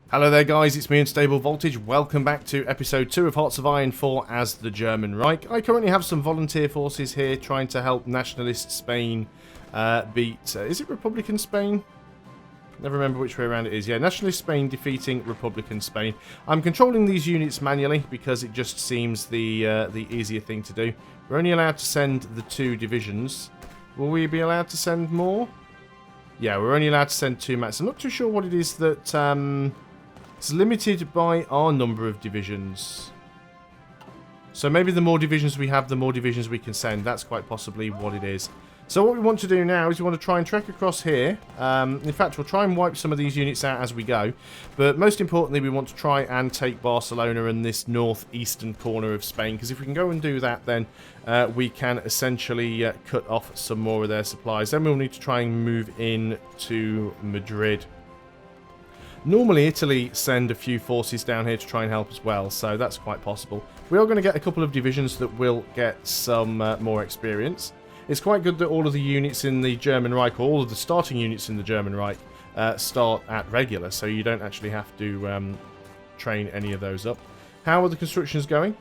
Hello there guys, it's me Unstable Voltage. Welcome back to episode 2 of Hearts of Iron 4 as the German Reich. I currently have some volunteer forces here trying to help nationalist Spain beat... is it Republican Spain? Never remember which way around it is. Yeah, nationalist Spain defeating Republican Spain. I'm controlling these units manually because it just seems the easier thing to do. We're only allowed to send the 2 divisions. Will we be allowed to send more? Yeah, we're only allowed to send 2 max. I'm not too sure what it is that... it's limited by our number of divisions. So maybe the more divisions we have, the more divisions we can send. That's quite possibly what it is. So what we want to do now is we want to try and trek across here. In fact, we'll try and wipe some of these units out as we go. But most importantly, we want to try and take Barcelona and this northeastern corner of Spain. Because if we can go and do that, then we can essentially cut off some more of their supplies. Then we'll need to try and move in to Madrid. Normally, Italy send a few forces down here to try and help as well, so that's quite possible. We are going to get a couple of divisions that will get some more experience. It's quite good that all of the units in the German Reich, or all of the starting units in the German Reich, start at regular, so you don't actually have to train any of those up. How are the constructions going?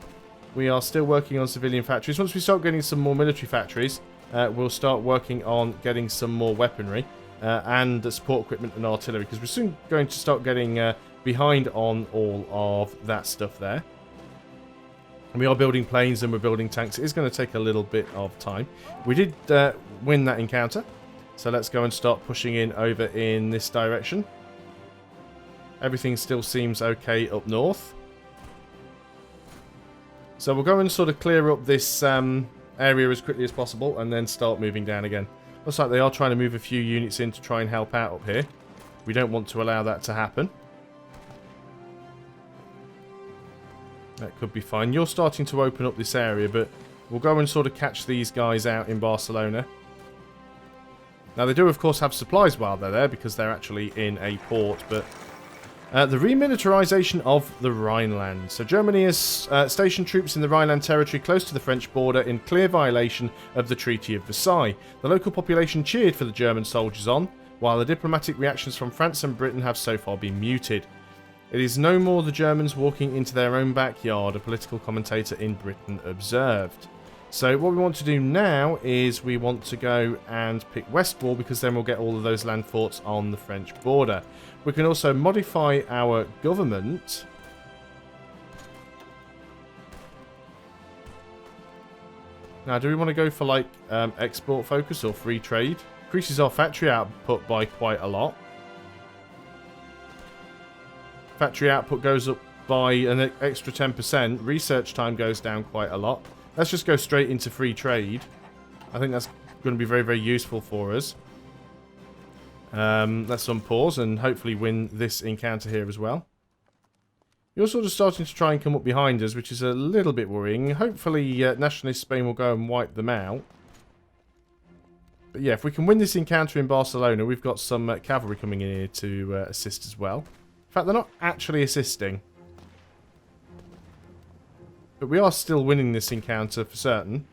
We are still working on civilian factories. Once we start getting some more military factories, we'll start working on getting some more weaponry. And the support equipment and artillery, because we're soon going to start getting behind on all of that stuff there. And we are building planes and we're building tanks. It is going to take a little bit of time. We did win that encounter, so let's go and start pushing in over in this direction. Everything still seems okay up north. So we'll go and sort of clear up this area as quickly as possible and then start moving down again. Looks like they are trying to move a few units in to try and help out up here. We don't want to allow that to happen. That could be fine. You're starting to open up this area, but we'll go and sort of catch these guys out in Barcelona. Now, they do, of course, have supplies while they're there because they're actually in a port, but... the remilitarization of the Rhineland. So Germany has stationed troops in the Rhineland territory close to the French border in clear violation of the Treaty of Versailles. The local population cheered for the German soldiers on, while the diplomatic reactions from France and Britain have so far been muted. It is no more the Germans walking into their own backyard, a political commentator in Britain observed. So what we want to do now is we want to go and pick Westwall, because then we'll get all of those land forts on the French border. We can also modify our government. Now, do we want to go for like export focus or free trade? Increases our factory output by quite a lot. Factory output goes up by an extra 10%. Research time goes down quite a lot. Let's just go straight into free trade. I think that's going to be very, very useful for us. Let's unpause and hopefully win this encounter here as well. You're sort of starting to try and come up behind us, which is a little bit worrying. Hopefully nationalist Spain will go and wipe them out. But yeah, if we can win this encounter in Barcelona, we've got some cavalry coming in here to assist as well. In fact, they're not actually assisting. But we are still winning this encounter for certain.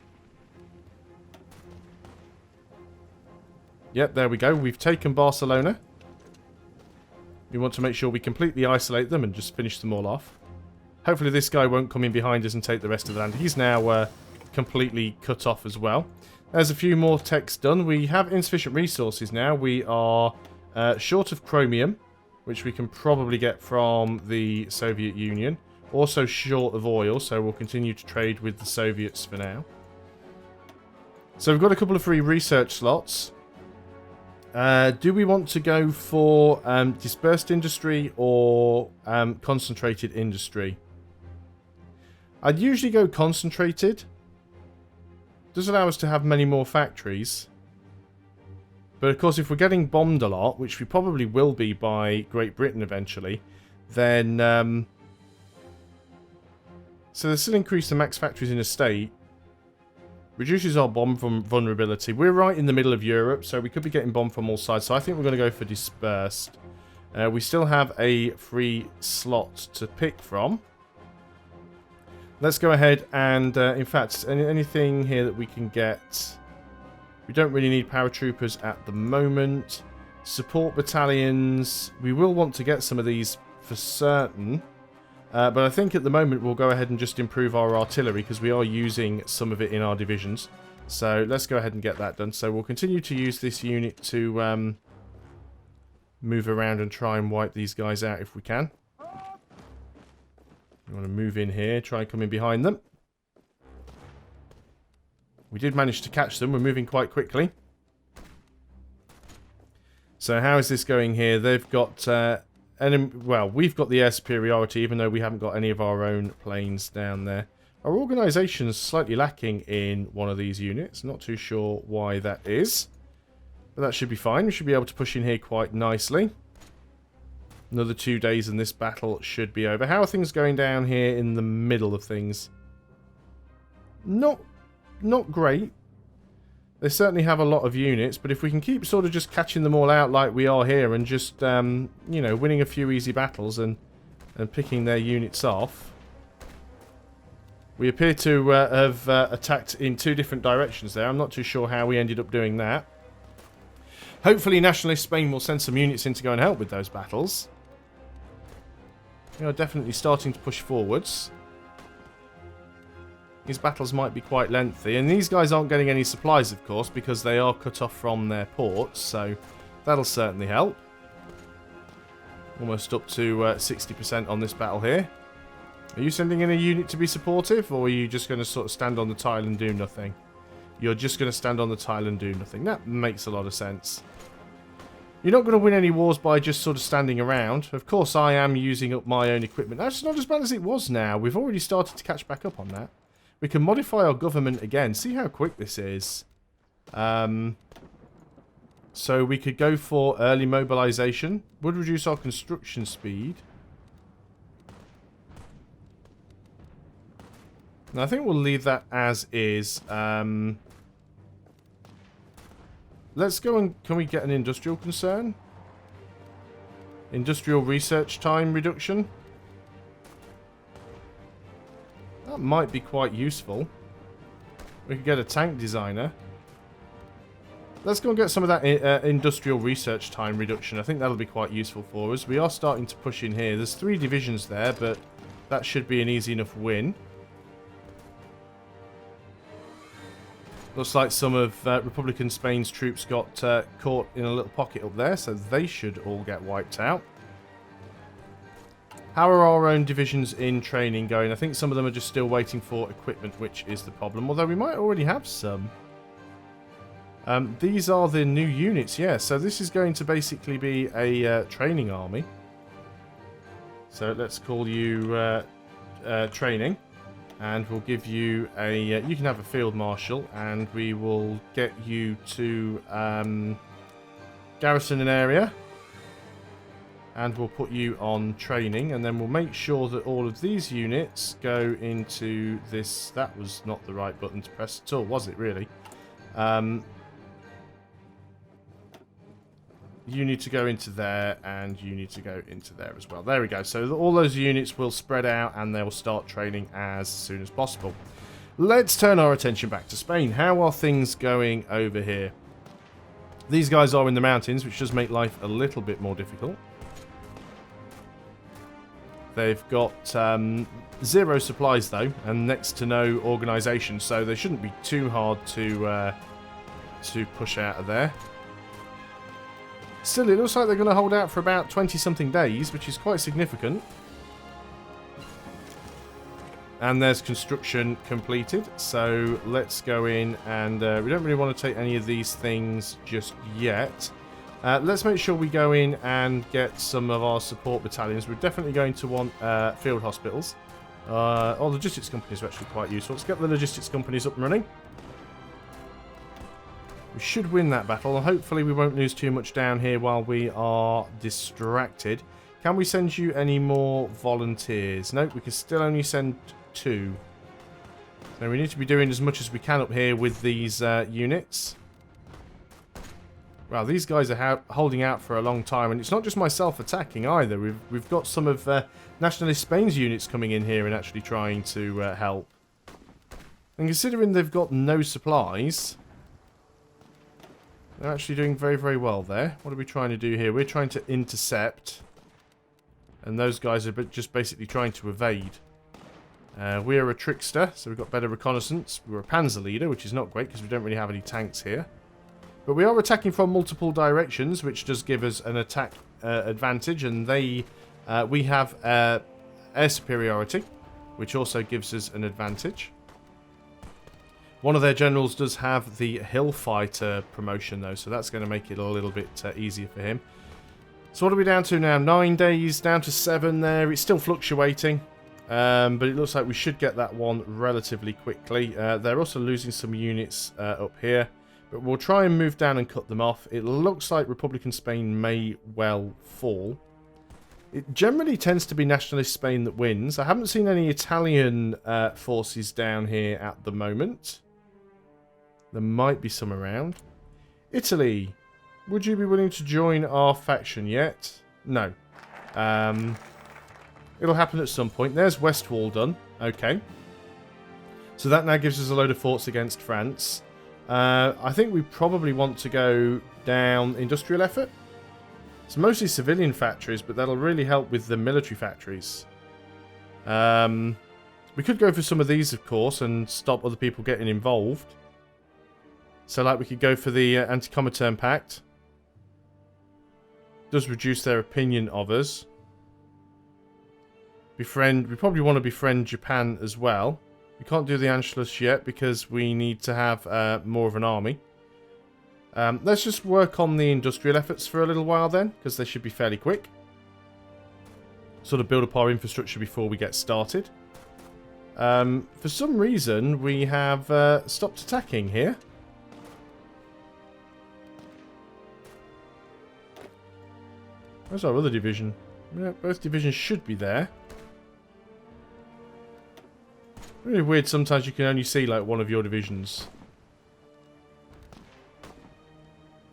Yep, there we go. We've taken Barcelona. We want to make sure we completely isolate them and just finish them all off. Hopefully this guy won't come in behind us and take the rest of the land. He's now completely cut off as well. There's a few more techs done. We have insufficient resources now. We are short of chromium, which we can probably get from the Soviet Union. Also short of oil, so we'll continue to trade with the Soviets for now. So we've got a couple of free research slots. Do we want to go for dispersed industry or concentrated industry? I'd usually go concentrated. Does allow us to have many more factories. But of course, if we're getting bombed a lot, which we probably will be by Great Britain eventually, then... So they still increase the max factories in a state. Reduces our bomb from vulnerability. We're right in the middle of Europe, so we could be getting bombed from all sides. So I think we're going to go for dispersed. We still have a free slot to pick from. Let's go ahead and, in fact, anything here that we can get. We don't really need paratroopers at the moment. Support battalions. We will want to get some of these for certain. But I think at the moment we'll go ahead and just improve our artillery because we are using some of it in our divisions. So let's go ahead and get that done. So we'll continue to use this unit to move around and try and wipe these guys out if we can. You want to move in here, try and come in behind them. We did manage to catch them. We're moving quite quickly. So how is this going here? They've got... well, we've got the air superiority, even though we haven't got any of our own planes down there. Our organisation's slightly lacking in one of these units. Not too sure why that is. But that should be fine. We should be able to push in here quite nicely. Another 2 days and this battle should be over. How are things going down here in the middle of things? Not great. They certainly have a lot of units, but if we can keep sort of just catching them all out like we are here and just, you know, winning a few easy battles and picking their units off. We appear to have attacked in 2 different directions there. I'm not too sure how we ended up doing that. Hopefully Nationalist Spain will send some units in to go and help with those battles. We are definitely starting to push forwards. These battles might be quite lengthy. And these guys aren't getting any supplies, of course, because they are cut off from their ports. So that'll certainly help. Almost up to 60% on this battle here. Are you sending in a unit to be supportive? Or are you just going to sort of stand on the tile and do nothing? You're just going to stand on the tile and do nothing. That makes a lot of sense. You're not going to win any wars by just sort of standing around. Of course, I am using up my own equipment. That's not as bad as it was now. We've already started to catch back up on that. We can modify our government again. See how quick this is. So we could go for early mobilization. Would reduce our construction speed. And I think we'll leave that as is. Let's go and... Can we get an industrial concern? Industrial research time reduction. That might be quite useful. We could get a tank designer. Let's go and get some of that industrial research time reduction. I think that'll be quite useful for us. We are starting to push in here. There's 3 divisions there, but that should be an easy enough win. Looks like some of Republican Spain's troops got caught in a little pocket up there, so they should all get wiped out. How are our own divisions in training going? I think some of them are just still waiting for equipment, which is the problem. Although we might already have some. These are the new units, yeah. So this is going to basically be a training army. So let's call you training. And we'll give you a... you can have a field marshal, and we will get you to garrison an area. And we'll put you on training, and then we'll make sure that all of these units go into this... That was not the right button to press at all, was it, really? You need to go into there, and you need to go into there as well. There we go. So all those units will spread out, and they'll start training as soon as possible. Let's turn our attention back to Spain. How are things going over here? These guys are in the mountains, which does make life a little bit more difficult. They've got 0 supplies, though, and next to no organisation, so they shouldn't be too hard to push out of there. Still, it looks like they're going to hold out for about 20-something days, which is quite significant. And there's construction completed, so let's go in and we don't really want to take any of these things just yet. Let's make sure we go in and get some of our support battalions. We're definitely going to want field hospitals. Or logistics companies are actually quite useful. Let's get the logistics companies up and running. We should win that battle. Hopefully we won't lose too much down here while we are distracted. Can we send you any more volunteers? Nope, we can still only send 2. So we need to be doing as much as we can up here with these units. Wow, these guys are holding out for a long time, and it's not just myself attacking either. We've got some of Nationalist Spain's units coming in here and actually trying to help. And considering they've got no supplies, they're actually doing very, very well there. What are we trying to do here? We're trying to intercept And those guys are just basically trying to evade. We're a trickster, so we've got better reconnaissance. We're a panzer leader, which is not great because we don't really have any tanks here. But we are attacking from multiple directions, which does give us an attack advantage. And we have air superiority, which also gives us an advantage. One of their generals does have the hill fighter promotion, though, so that's going to make it a little bit easier for him. So what are we down to now? 9 days, down to 7 there. It's still fluctuating, but it looks like we should get that one relatively quickly. They're also losing some units up here, but we'll try and move down and cut them off. It looks like Republican Spain may well fall. It generally tends to be nationalist Spain that wins. I haven't seen any Italian forces down here at the moment. There might be some around. Italy, would you be willing to join our faction yet? No. It'll happen at some point. There's Westwall done. Okay. So that now gives us a load of forts against France. I think we probably want to go down industrial effort. It's mostly civilian factories, but that'll really help with the military factories. We could go for some of these, of course, and stop other people getting involved. So, like, we could go for the Anti-Comintern Pact. Does reduce their opinion of us. Befriend. We probably want to befriend Japan as well. We can't do the Anschluss yet because we need to have more of an army. Let's just work on the industrial efforts for a little while then, because they should be fairly quick. Sort of build up our infrastructure before we get started. For some reason, we have stopped attacking here. Where's our other division? Yeah, both divisions should be there. Really weird, sometimes you can only see like one of your divisions.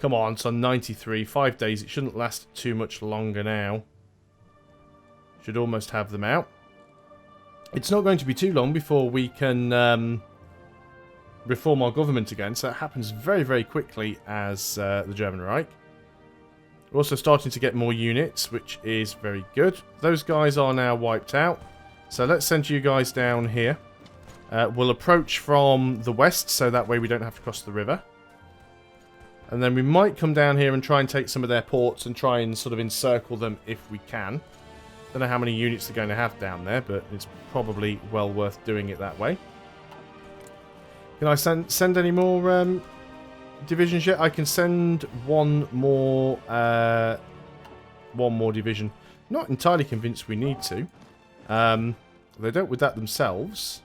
Come on, it's on 93, 5 days. It shouldn't last too much longer now. Should almost have them out. It's not going to be too long before we can reform our government again. So it happens very, very quickly as the German Reich. We're also starting to get more units, which is very good. Those guys are now wiped out. So let's send you guys down here. We'll approach from the west, so that way we don't have to cross the river. And then we might come down here and try and take some of their ports and try and sort of encircle them if we can. Don't know how many units they're going to have down there, but it's probably well worth doing it that way. Can I send any more divisions yet? I can send one more division. Not entirely convinced we need to. They dealt with that themselves,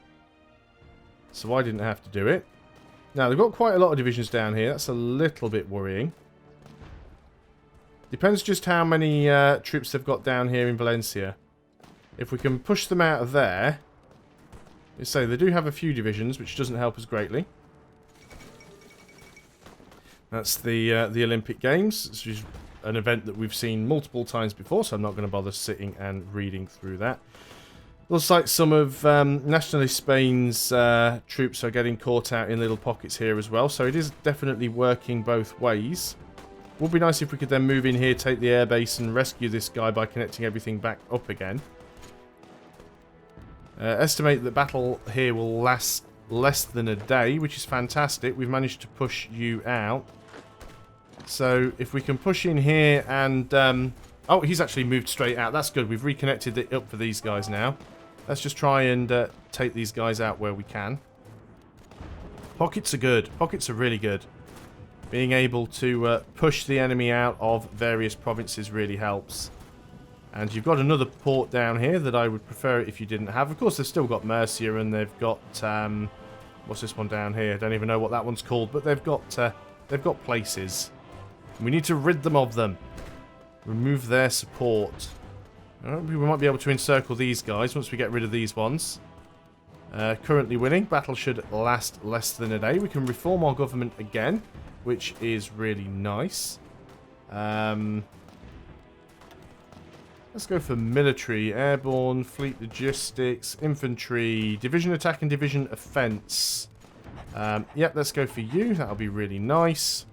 so I didn't have to do it. Now, they've got quite a lot of divisions down here. That's a little bit worrying. Depends just how many troops they've got down here in Valencia. If we can push them out of there... Let's say they do have a few divisions, which doesn't help us greatly. That's the Olympic Games. It's just an event that we've seen multiple times before, so I'm not going to bother sitting and reading through that. Looks like some of nationalist Spain's troops are getting caught out in little pockets here as well, so it is definitely working both ways. Would be nice if we could then move in here, take the airbase and rescue this guy by connecting everything back up again. Estimate the battle here will last less than a day, which is fantastic. We've managed to push you out. So if we can push in here and... oh, he's actually moved straight out. That's good. We've reconnected it up for these guys now. Let's just try and take these guys out where we can. Pockets are good. Pockets are really good. Being able to push the enemy out of various provinces really helps. And you've got another port down here that I would prefer if you didn't have. Of course, they've still got Murcia and they've got... what's this one down here? I don't even know what that one's called. But they've got places. We need to rid them of them. Remove their support. We might be able to encircle these guys once we get rid of these ones. Currently winning. Battle should last less than a day. We can reform our government again, which is really nice. Let's go for military, airborne, fleet logistics, infantry, division attack and division offense. Yep, let's go for you. That'll be really nice.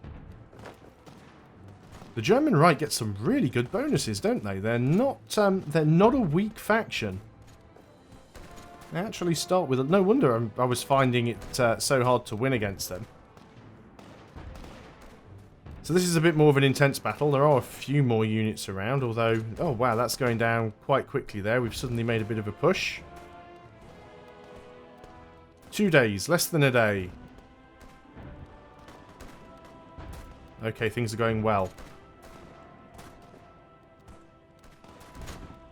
The German right gets some really good bonuses, don't they? They're not a weak faction. They actually start with... No wonder I was finding it so hard to win against them. So this is a bit more of an intense battle. There are a few more units around, although... Oh, wow, that's going down quite quickly there. We've suddenly made a bit of a push. 2 days, less than a day. Okay, things are going well.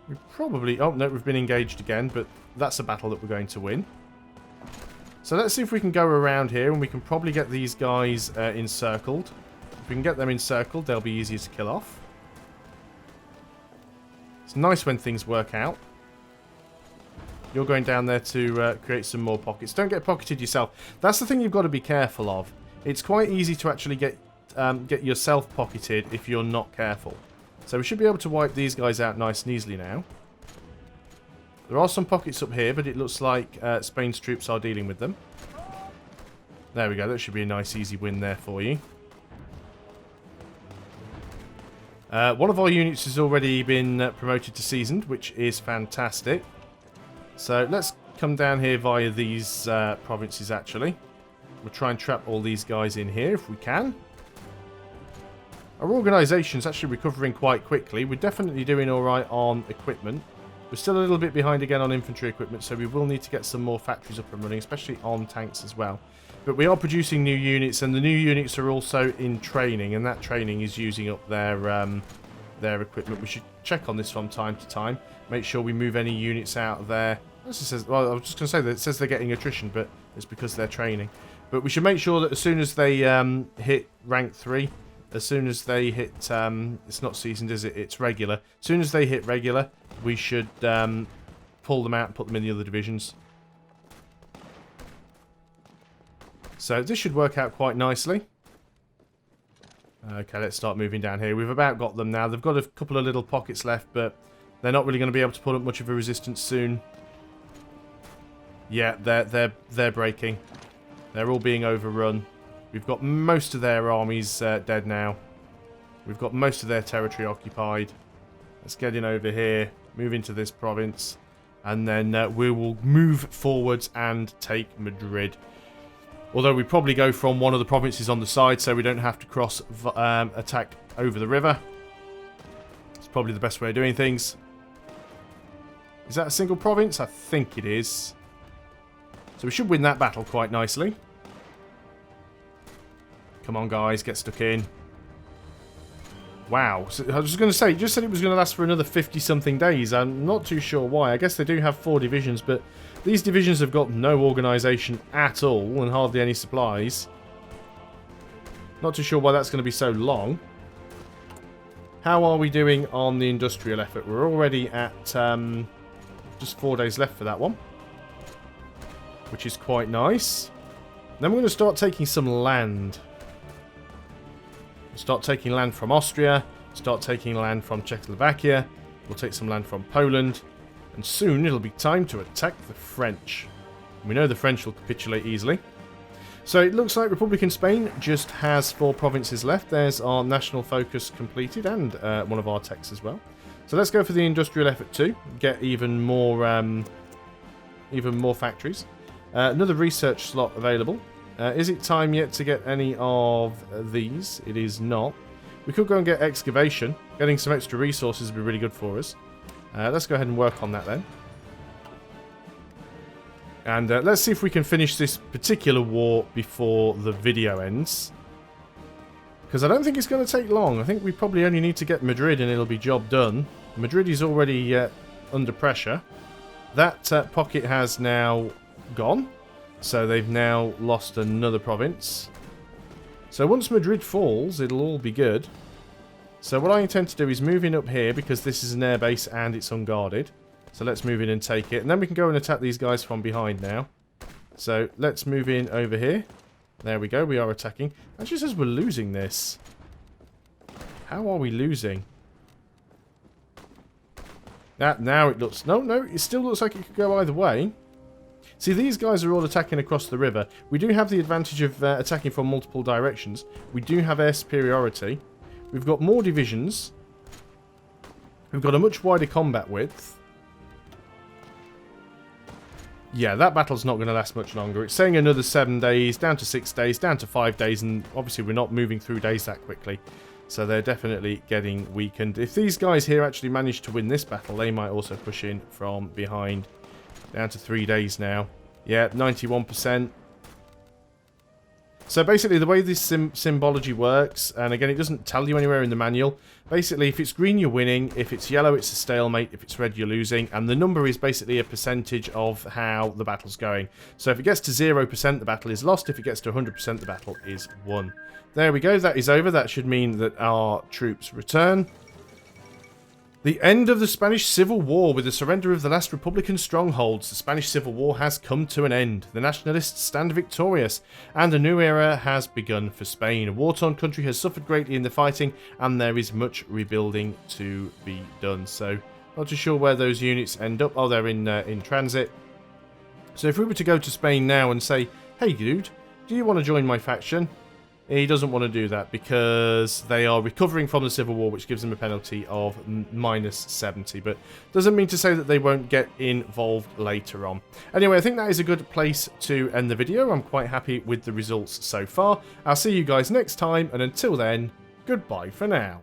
We probably... Oh, no, we've been engaged again, but that's a battle that we're going to win. So let's see if we can go around here, and we can probably get these guys encircled. If we can get them encircled, they'll be easier to kill off. It's nice when things work out. You're going down there to create some more pockets. Don't get pocketed yourself. That's the thing you've got to be careful of. It's quite easy to actually get yourself pocketed if you're not careful. So we should be able to wipe these guys out nice and easily now. There are some pockets up here, but it looks like Spain's troops are dealing with them. There we go. That should be a nice easy win there for you. One of our units has already been promoted to seasoned, which is fantastic. So let's come down here via these provinces, actually. We'll try and trap all these guys in here if we can. Our organisation's actually recovering quite quickly. We're definitely doing alright on equipment. We're still a little bit behind again on infantry equipment, so we will need to get some more factories up and running, especially on tanks as well. But we are producing new units, and the new units are also in training, and that training is using up their equipment. We should check on this from time to time. Make sure we move any units out of there. As it says, well, I was just going to say that it says they're getting attrition, but it's because they're training. But we should make sure that as soon as they hit rank 3, as soon as they hit, it's not seasoned, is it? It's regular. As soon as they hit regular, we should pull them out and put them in the other divisions. So this should work out quite nicely. Okay, let's start moving down here. We've about got them now. They've got a couple of little pockets left, but they're not really going to be able to put up much of a resistance soon. Yeah, they're breaking. They're all being overrun. We've got most of their armies dead now. We've got most of their territory occupied. Let's get in over here, move into this province, and then we will move forwards and take Madrid. Although we probably go from one of the provinces on the side so we don't have to cross attack over the river. It's probably the best way of doing things. Is that a single province? I think it is. So we should win that battle quite nicely. Come on, guys, get stuck in. Wow. So I was going to say, you just said it was going to last for another 50-something days. I'm not too sure why. I guess they do have 4 divisions, but these divisions have got no organisation at all and hardly any supplies. Not too sure why that's going to be so long. How are we doing on the industrial effort? We're already at just 4 days left for that one, which is quite nice. Then we're going to start taking some land. Start taking land from Austria, start taking land from Czechoslovakia, we'll take some land from Poland, and soon it'll be time to attack the French. We know the French will capitulate easily. So it looks like Republican Spain just has 4 provinces left. There's our national focus completed, and one of our techs as well. So let's go for the industrial effort too, get even more factories. Another research slot available. Is it time yet to get any of these? It is not. We could go and get excavation. Getting some extra resources would be really good for us. Let's go ahead and work on that then. And let's see if we can finish this particular war before the video ends. Because I don't think it's going to take long. I think we probably only need to get Madrid and it'll be job done. Madrid is already under pressure. That pocket has now gone. So they've now lost another province. So once Madrid falls, it'll all be good. So what I intend to do is move in up here because this is an airbase and it's unguarded. So let's move in and take it. And then we can go and attack these guys from behind now. So let's move in over here. There we go. We are attacking. Actually says we're losing this. How are we losing? Now it looks... No, it still looks like it could go either way. See, these guys are all attacking across the river. We do have the advantage of attacking from multiple directions. We do have air superiority. We've got more divisions. We've got a much wider combat width. Yeah, that battle's not going to last much longer. It's saying another 7 days, down to 6 days, down to 5 days, and obviously we're not moving through days that quickly. So they're definitely getting weakened. If these guys here actually manage to win this battle, they might also push in from behind. Down to 3 days now. Yeah, 91%. So basically the way this symbology works, and again it doesn't tell you anywhere in the manual, basically if it's green you're winning, if it's yellow it's a stalemate, if it's red you're losing, and the number is basically a percentage of how the battle's going. So if it gets to 0% the battle is lost, if it gets to 100% the battle is won. There we go, that is over. That should mean that our troops return. The end of the Spanish Civil War. With the surrender of the last Republican strongholds, the Spanish Civil War has come to an end. The nationalists stand victorious, and a new era has begun for Spain. A war-torn country has suffered greatly in the fighting, and there is much rebuilding to be done. So, not too sure where those units end up. Oh, they're in transit. So if we were to go to Spain now and say, hey dude, do you want to join my faction? He doesn't want to do that because they are recovering from the Civil War, which gives them a penalty of -70. But doesn't mean to say that they won't get involved later on. Anyway, I think that is a good place to end the video. I'm quite happy with the results so far. I'll see you guys next time, and until then, goodbye for now.